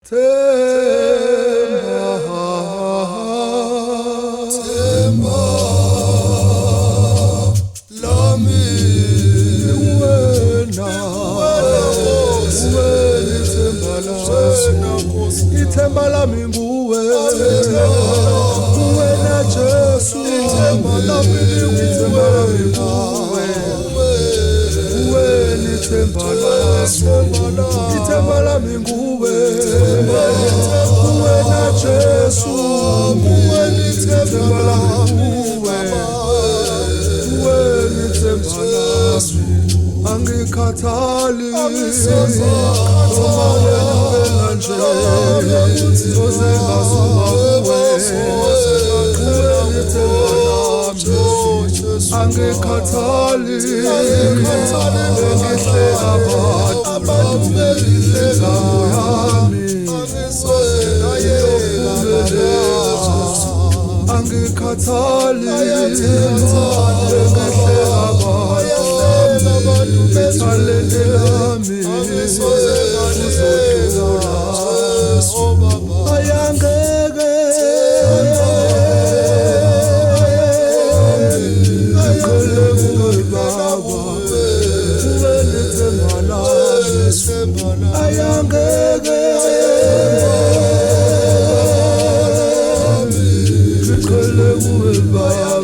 Themba lami wena ithemba lami nguwe wena Jesu ithemba lami nguwe wena ithemba lami nguwe wena Jesu wena ithemba lami nguwe wena ithemba lami angikhathali angikhathali abantu belihlela yami angikhathali abantu bethalente lami ayangeke ayangeke ngiqhele kuwe baba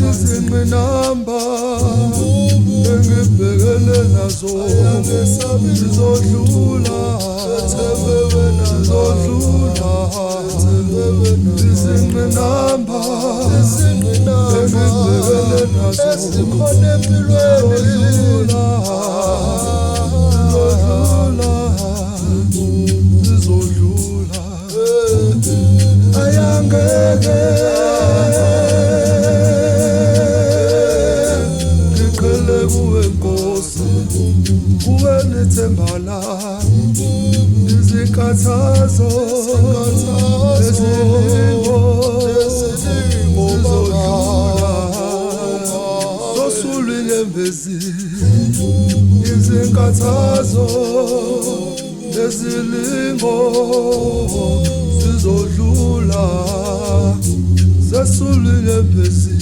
izingqinamba engibhekene nazo zizodlula izingqinamba engibhekene nazo ezikhona empilweni zizodlula ayangeke ithemba lami izinkathazo ezilingo zizodlula zosula inyembezi izinkathazo ezilingo zizodlula zesula inyembezi